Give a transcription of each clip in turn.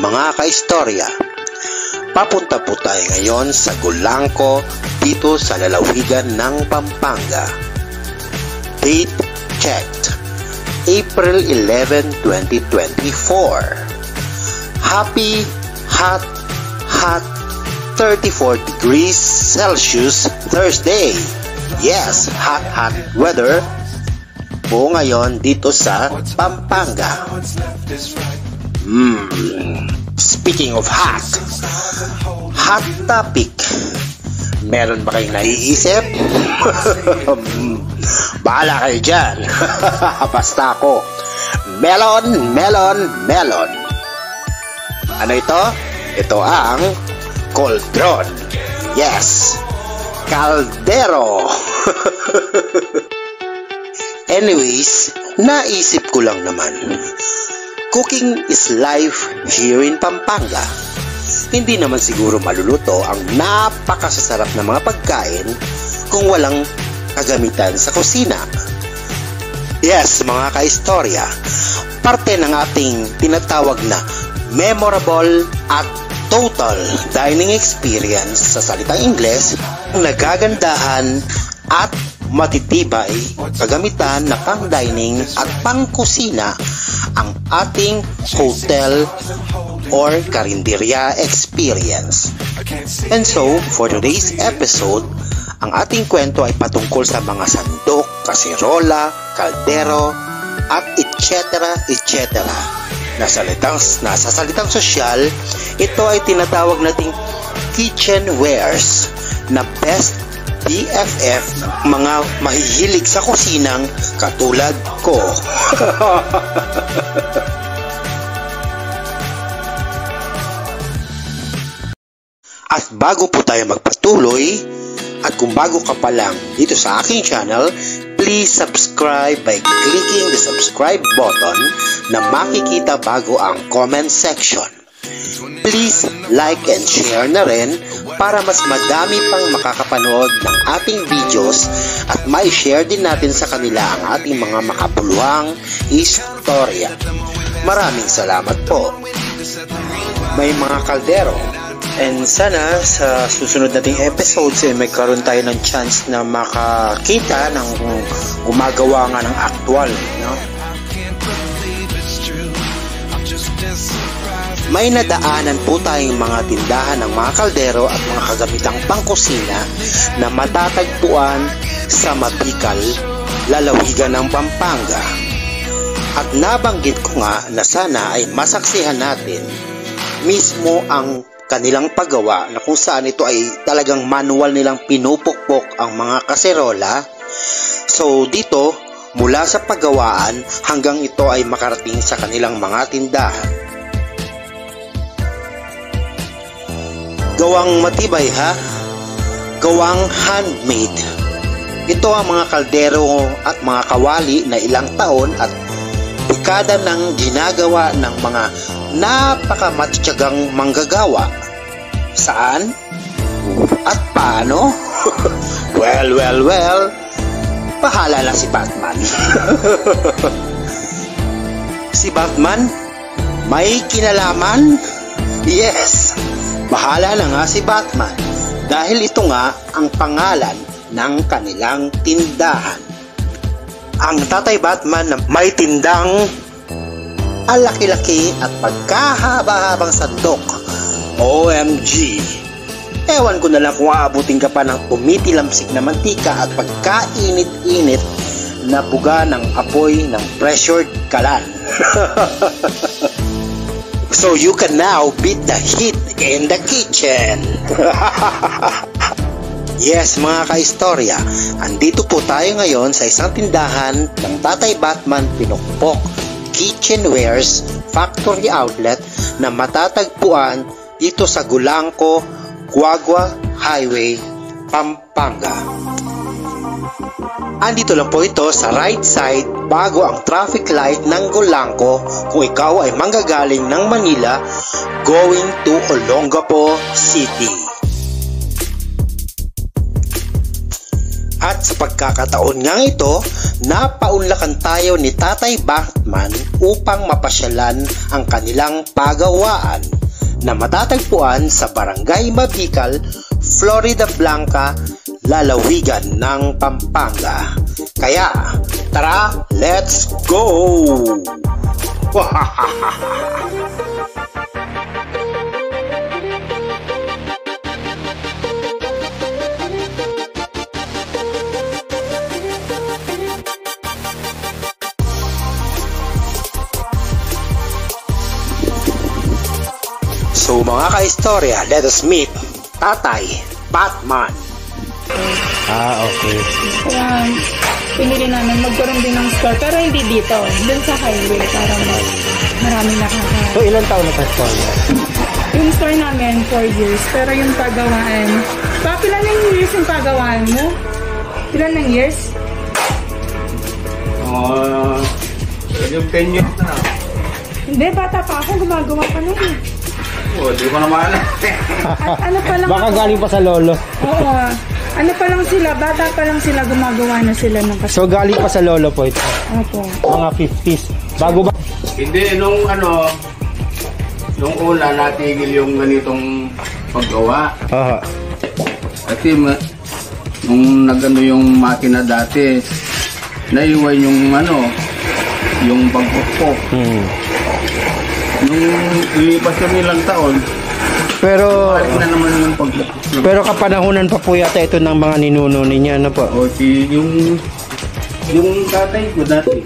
Mga kaistorya, papunta po tayo ngayon sa Gulangco dito sa lalawigan ng Pampanga. Date checked, April 11, 2024. Happy, hot, 34 degrees Celsius Thursday. Yes, hot weather po ngayon dito sa Pampanga. Speaking of hot topic, meron ba kayong naiisip? Bahala kayo dyan. Basta ako, melon. Ano ito? Ito ang cauldron. Yes, kaldero. Anyways, naisip ko lang naman, cooking is life here in Pampanga. Hindi naman siguro maluluto ang napakasasarap na mga pagkain kung walang kagamitan sa kusina. Yes, mga kaistorya, parte ng ating tinatawag na memorable at total dining experience sa salitang Ingles, ang nagagandahan at matitibay kagamitan na pang-dining at pang-kusina ang ating hotel or karinderya experience. And so, for today's episode, ang ating kwento ay patungkol sa mga sandok, kasirola, kaldero, at etc. Nasa salitang sosyal, ito ay tinatawag nating kitchenwares na best BFF mga mahihilig sa kusinang katulad ko. At bago po tayo magpatuloy, at kung bago ka pa lang dito sa aking channel, please subscribe by clicking the subscribe button na makikita bago ang comment section. Please like and share na rin para mas madami pang makakapanood ng ating videos at may share din natin sa kanila ang ating mga makabuluhang istorya. Maraming salamat po. May mga kaldero. And sana sa susunod nating episodes may karoon tayo ng chance na makakita ng gumagawa nga ng actual, no? May nadaanan po tayong mga tindahan ng mga kaldero at mga kagamitang pangkusina na matatagpuan sa Mabikal, lalawigan ng Pampanga. At nabanggit ko nga na sana ay masaksihan natin mismo ang kanilang paggawa na kung saan ito ay talagang manual nilang pinupukpok ang mga kaserola. So dito, mula sa paggawaan hanggang ito ay makarating sa kanilang mga tindahan. Gawang matibay gawang handmade. Ito ang mga kaldero at mga kawali na ilang taon at dekada nang ginagawa ng mga napakamatyagang manggagawa. Saan? At paano? Well, bahala na si Batman. Si Batman? May kinalaman? Yes, bahala na nga si Batman dahil ito nga ang pangalan ng kanilang tindahan. Ang Tatay Batman na may tindang alaki-laki at pagkahaba-habang sandok. OMG! Ewan ko na lang kung aabutin ka pa ng tumitilamsik na mantika at pagkainit-init na buga ng apoy ng pressured kalan. So you can now beat the heat in the kitchen. Yes, mga kaistorya, andito po tayo ngayon sa isang tindahan ng Tatay Batman Pinukpok Kitchenwares Factory Outlet na matatagpuan dito sa Gulangco, Guagua Highway, Pampanga. Andito lang po ito sa right side bago ang traffic light ng Gulangco kung ikaw ay manggagaling ng Manila going to Olongapo City. At sa pagkakataon nga ito, napaunlakan tayo ni Tatay Batman upang mapasyalan ang kanilang pagawaan na matatagpuan sa Barangay Mabikal, Florida Blanca, lalawigan ng Pampanga. Kaya, tara, let's go! So mga ka-istorya, let us meet Tatay Batman. Okay. Kaya pinili namin magkaroon din ng store, pero hindi dito, dun sa highway para maraming nakaka. So ilan taon na pa-store niya? Yung store namin 4 years, pero yung pagawaan, ilan ng years yung pagawaan mo? Ilan ng years? Yung 10 years na. Hindi, bata pa ako, gumagawa pa nun. Di ko naman alam. At ano pa lang Baka ako, galing pa sa lolo. oo, ano pa lang sila, bata pa lang sila, gumagawa na sila ng kasi. So galing pa sa lolo po ito. Opo. Mga 50s. Bago ba? Hindi, nung una natigil yung ganitong paggawa. Oo. Kasi nung nagano yung makina dati, naiwan yung pagpukpok. Nung ilipas kami ilang taon, Pero balik na naman yung pagpukpok. pero kapanahunan pa po yata ito ng mga ninuno ninyo, ano po? O yung tatay ko dati.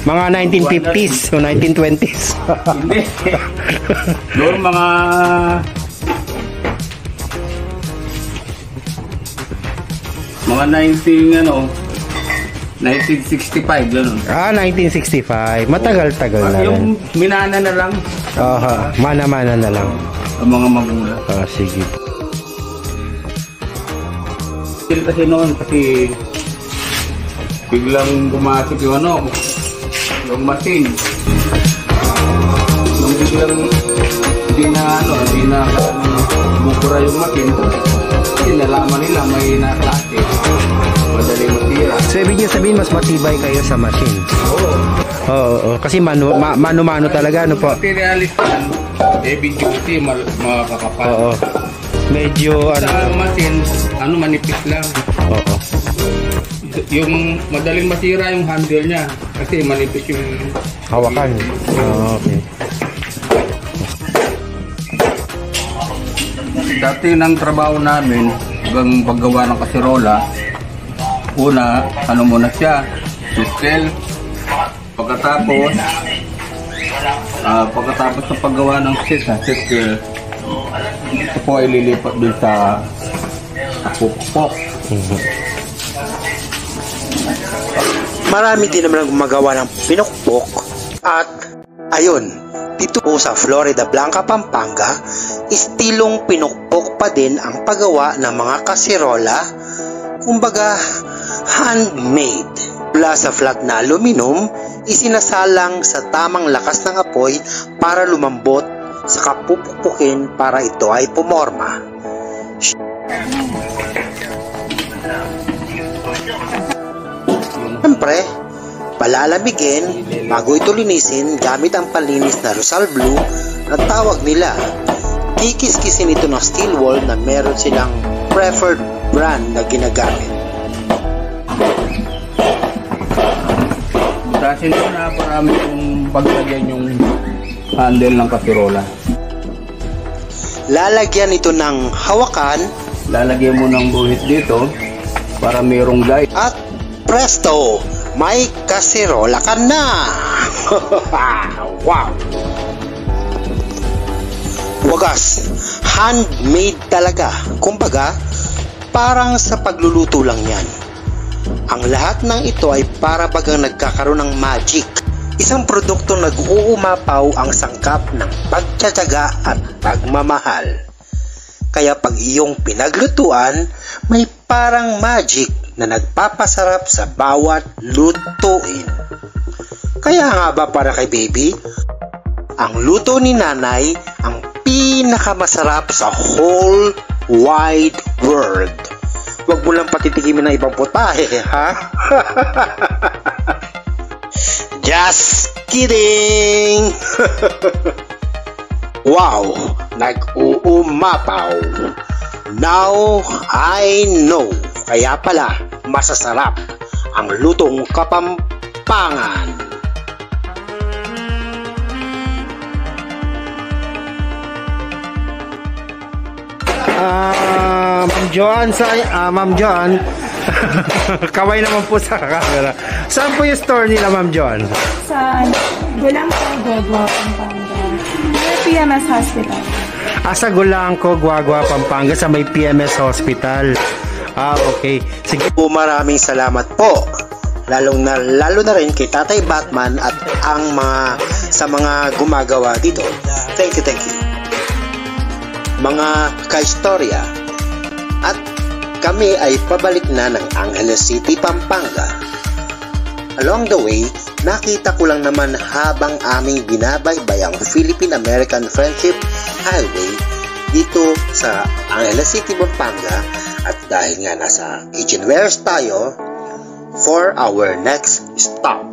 Mga 1950s o 1920s. Hindi. Doon mga 1965 gano'n. 1965. Matagal-tagal na rin. Yung minana na lang Mana-mana na lang. ang mga magulang. Sige. Kasi noon, kasi biglang gumasok yung yung machine. Nung biglang hindi na bukura yung machine, kasi nalaman nila may naklase. Madali matira. So ibig niyo sabihin mas matibay kayo sa machine? Oo. Kasi mano-mano talaga, ano po? Materialist yan, heavy duty, makakapal. Oo. Medyo Sa machine, manipis lang. Oo. Yung madaling masira yung handle niya kasi manipis yung Hawakan. Okay. Dati ng trabaho namin, hanggang paggawa ng kasirola, una, muna siya, siskel. Pagkatapos ng paggawa ng siskel, ito po ay lilipat dun sa pupok. Marami din naman ang gumagawa ng pinukpok at ayun, dito po sa Florida Blanca, Pampanga, istilong pinukpok pa din ang paggawa ng mga kasirola, kumbaga handmade. Mula sa flat na aluminum, isinasalang sa tamang lakas ng apoy para lumambot sa kapupukpukin para ito ay pumorma. Siyempre, palalamigin bago ito linisin gamit ang panlinis na Rosal Blue na tawag nila. Kikis-kisin ito ng steel wool na meron silang preferred brand na ginagamit. Kasi na parami yung paglagyan yung handle ng kasirola. Lalagyan ito ng hawakan, Lalagyan mo ng guhit dito para mayroong guide. at presto! May kasirola ka na! Wow! Wagas, handmade talaga. Kumbaga, parang sa pagluluto lang yan. Ang lahat ng ito ay para bagang nagkakaroon ng magic. Isang produktong nag-uumapaw ang sangkap ng pagtsatsaga at pagmamahal. Kaya pag iyong pinaglutuan, may parang magic na nagpapasarap sa bawat lutuin. Kaya nga ba para kay baby, ang luto ni nanay ang pinakamasarap sa whole wide world. Huwag mo lang patitikimin ng ibang putahe, ha? Just kidding! Wow! Nag-uumapaw! Now I know! Kaya pala, masasarap ang lutong Kapampangan. Ma'am Joan, kaway naman po sa camera. Saan po yung store nila, Ma'am Joan? Sa Gulangko, Guagua, Pampanga. May PMS Hospital. Sa Gulangko, Guagua, Pampanga, sa may PMS Hospital. Okay. Sige po, maraming salamat po. Lalo na rin kay Tatay Batman at sa mga gumagawa dito. Thank you. Mga kaistorya. At kami ay pabalik na ng Angeles City, Pampanga. Along the way, nakita ko lang naman habang aming binabaybay ang Philippine-American Friendship Highway dito sa Angeles City, Pampanga. At dahil nga nasa kitchenwares tayo for our next stop.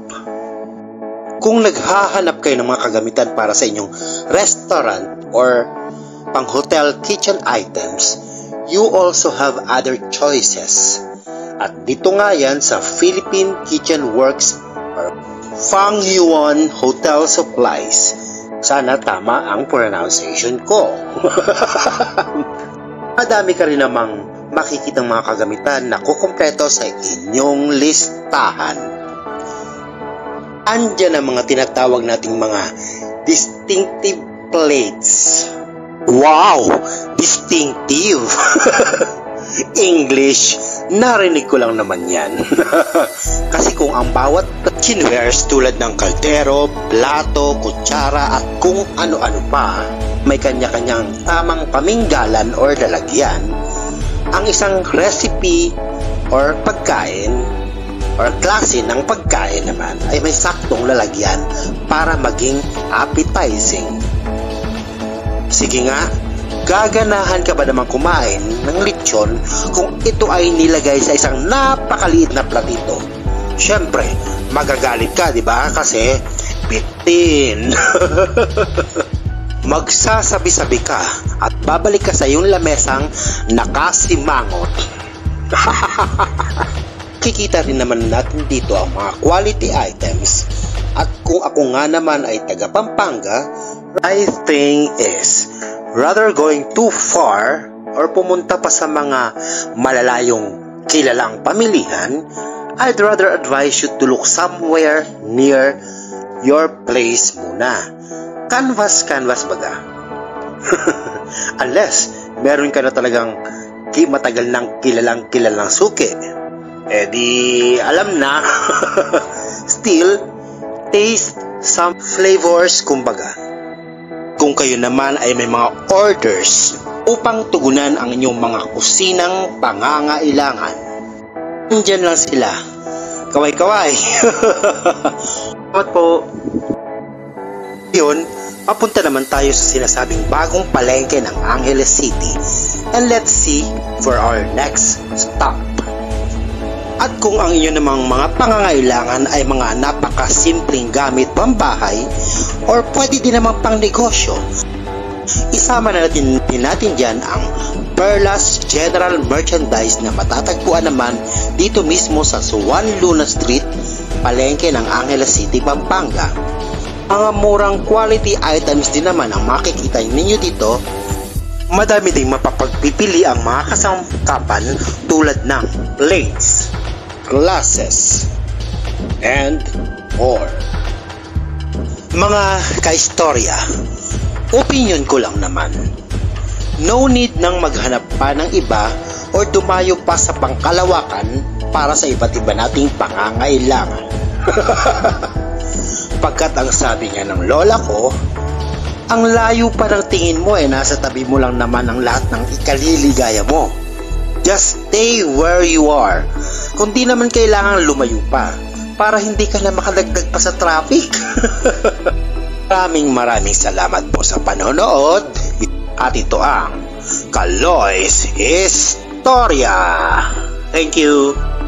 Kung naghahanap kayo ng mga kagamitan para sa inyong restaurant or pang-hotel kitchen items, you also have other choices. At dito nga yan sa Philippine Kitchen Works or Fang Yuan Hotel Supplies. Sana tama ang pronunciation ko. Madami ka rin namang makikitang mga kagamitan na kukumpleto sa inyong listahan. Andyan ang mga tinatawag nating mga distinctive plates. Wow! Distinctive! English, narinig ko lang naman yan. Kasi kung ang bawat kitchenwares tulad ng kaldero, plato, kutsara at kung ano-ano pa, may kanya-kanyang tamang paminggalan or lalagyan, ang isang recipe or pagkain or klase ng pagkain naman ay may saktong lalagyan para maging appetizing. Sige nga, gaganahan ka ba naman kumain ng lechon kung ito ay nilagay sa isang napakaliit na platito? Siyempre, magagalit ka, di ba? Kasi bitin. Magsasabi-sabi ka at babalik ka sa iyong lamesang nakasimangot. Kikita rin naman natin dito ang mga quality items. At kung ako nga naman ay taga Pampanga, I think is rather going too far or pumunta pa sa mga malalayong kilalang pamilihan, I'd rather advise you to look somewhere near your place muna. Canvas baga. Unless meron ka na talagang matagal ng kilalang suki. Di alam na. Still, taste some flavors kumbaga. Kung kayo naman ay may mga orders upang tugunan ang inyong mga kusinang pangangailangan, nandyan lang sila. Kaway-kaway. Salamat po. Yun, papunta naman tayo sa sinasabing bagong palengke ng Angeles City, and let's see for our next stop. At kung ang inyo namang mga pangangailangan ay mga napakasimpleng gamit pambahay or pwede din namang pang negosyo, isama na natin dyan ang Perlas General Merchandise na matatagpuan naman dito mismo sa Juan Luna Street, palengke ng Angeles City, Pampanga. Mga murang quality items din naman ang makikita ninyo dito. Madami ding mapapagpipili ang mga kasangkapan tulad ng plates, glasses, and more. Mga kaistorya, opinion ko lang naman. No need nang maghanap pa ng iba o dumayo pa sa pangkalawakan para sa iba't iba nating pangangailangan. Pagkat ang sabi nga ng lola ko, ang layo pa ng tingin mo nasa tabi mo lang naman ang lahat ng ikaliligaya mo. Just stay where you are. Kung di naman kailangan lumayo pa para hindi ka na makadagdag pa sa traffic. Maraming salamat po sa panonood. At ito ang Kaloy's Istorya. Thank you.